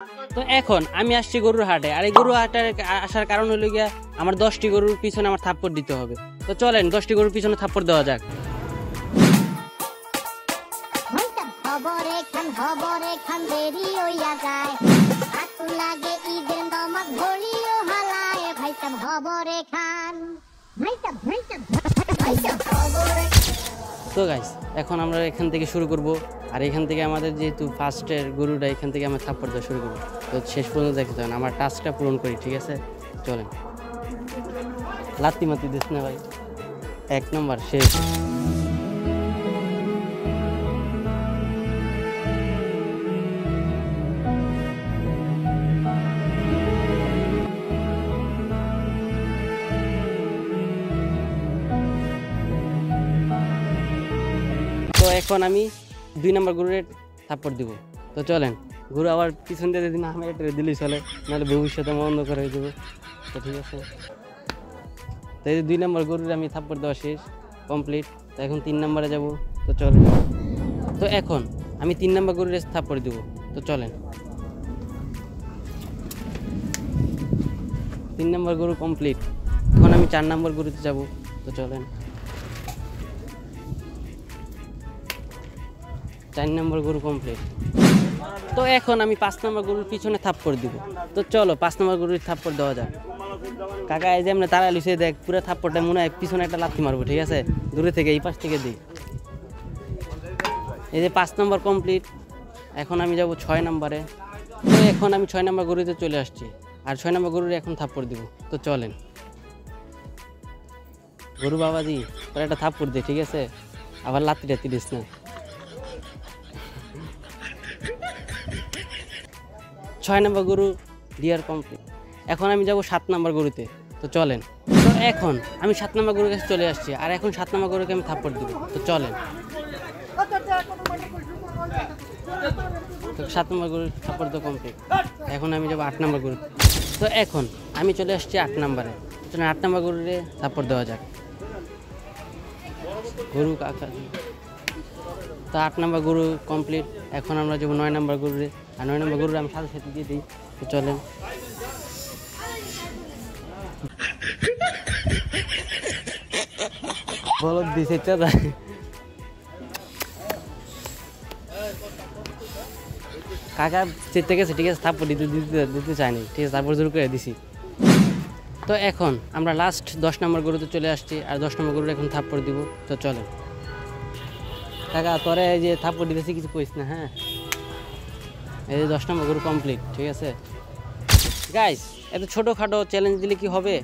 তো এখন আমি আসছি গরুর হাটে, আর এই গরুর হাটে আসার কারণ হলো গিয়া আমার 10টি গরুর পিছনে আমার থাপ্পড় দিতে হবে। তো চলেন 10টি গরুর পিছনে থাপ্পড় দেওয়া যাক। তো গাইস এখন আমরা এখান থেকে শুরু করব, আর এখান থেকে আমাদের যেহেতু ফার্স্টের গরুটা, এখান থেকে আমরা থাপ্পড় দেওয়া শুরু করবো। তো শেষ পর্যন্ত দেখতে হবে, আমার টাস্কটা পূরণ করি, ঠিক আছে? চলেন। লাত্তি মাতি দিস না ভাই, 1 নম্বর শেষ। তো এখন আমি 2 নম্বর গরুরে থাপ্পড় দিব। তো চলেন, গরু আবার পিছন দিয়ে যদি না আমি এটা দিলেই চলে, নাহলে ভবিষ্যতে বন্ধ করে দেবো। তো ঠিক আছে, তো এই 2 নম্বর গরুরে আমি থাপ্পড় দেওয়া শেষ, কমপ্লিট। তো এখন 3 নম্বরে যাব। তো চলেন, তো এখন আমি 3 নম্বর গরুরে থাপ্পড় দিব। তো চলেন, 3 নম্বর গরু কমপ্লিট। এখন আমি 4 নম্বর গরুতে যাব। তো চলেন, 4 নম্বর গরু কমপ্লিট। তো এখন আমি 5 নম্বর গরুর পিছনে থাপ্পড় দিব। তো চলো 5 নম্বর গরুর থাপ্পড় দেওয়া যাক। কাকা এই যে আমরা তারা লুসে দেখ, পুরো থাপ্পড়টা মনে হয় পিছনে একটা লাথি মারবো, ঠিক আছে? দূরে থেকে, এই পাশ থেকে দিই। এই যে 5 নম্বর কমপ্লিট। এখন আমি যাব 6 নম্বরে। তো এখন আমি 6 নম্বর গরুতে চলে আসছি, আর 6 নম্বর গরুর এখন থাপ্পড় দিব। তো চলেন, গরু বাবাজি তোর একটা থাপ্পড় দে, ঠিক আছে? আবার লাত্তি টাত্তি দিস না। 6 নম্বর গরু ডিয়ার কমপ্লিট। এখন আমি যাব 7 নম্বর গরুতে। তো চলেন, তো এখন আমি 7 নম্বর গরুর কাছে চলে আসছি, আর এখন 7 নম্বর গরুকে আমি থাপ্পড় দিব। তো চলেন, তো 7 নম্বর গরুর থাপ্পড় তো কমপ্লিট। এখন আমি যাব 8 নম্বর গরুতে। তো এখন আমি চলে আসছি 8 নম্বরে। তো 8 নম্বর গরুরে থাপ্পড় দেওয়া যাক। গরু কাকা, তো 8 নম্বর গরু কমপ্লিট। এখন আমরা যাবো 9 নম্বর গরুরে, আর 9 নম্বর গরুরে আমি সাথে সাথে দিয়ে দিই। তো চলেন, বলো দিছে চাঁদা। কাকা চেতে গেছে, ঠিক আছে? থাপ্পড় দিতে চায়নি, ঠিক আছে? তারপর জোর করে দিছি। তো এখন আমরা লাস্ট 10 নম্বর গরুতে চলে আসছি, আর 10 নম্বর গরুর এখন থাপ্পড় দিব। তো চলেন, কাকা তোরে এই যে থাপ্পড় দিতেছি কিছু কইস না, হ্যাঁ? এই যে 10 নম্বর গরু কমপ্লিট, ঠিক আছে? গাইস এত ছোটোখাটো চ্যালেঞ্জ দিলে কি হবে?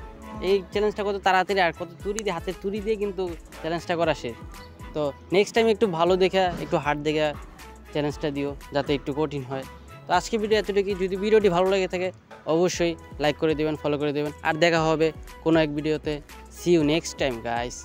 এই চ্যালেঞ্জটা কত তাড়াতাড়ি আর কত তুড়ি দিয়ে, হাতের তুড়ি দিয়ে কিন্তু চ্যালেঞ্জটা করা শেষ। তো নেক্সট টাইম একটু ভালো দেখে, একটু হার্ড দেখে চ্যালেঞ্জটা দিও, যাতে একটু কঠিন হয়। তো আজকে ভিডিও এতটুকু। যদি ভিডিওটি ভালো লেগে থাকে অবশ্যই লাইক করে দেবেন, ফলো করে দেবেন, আর দেখা হবে কোনো এক ভিডিওতে। See you next time guys.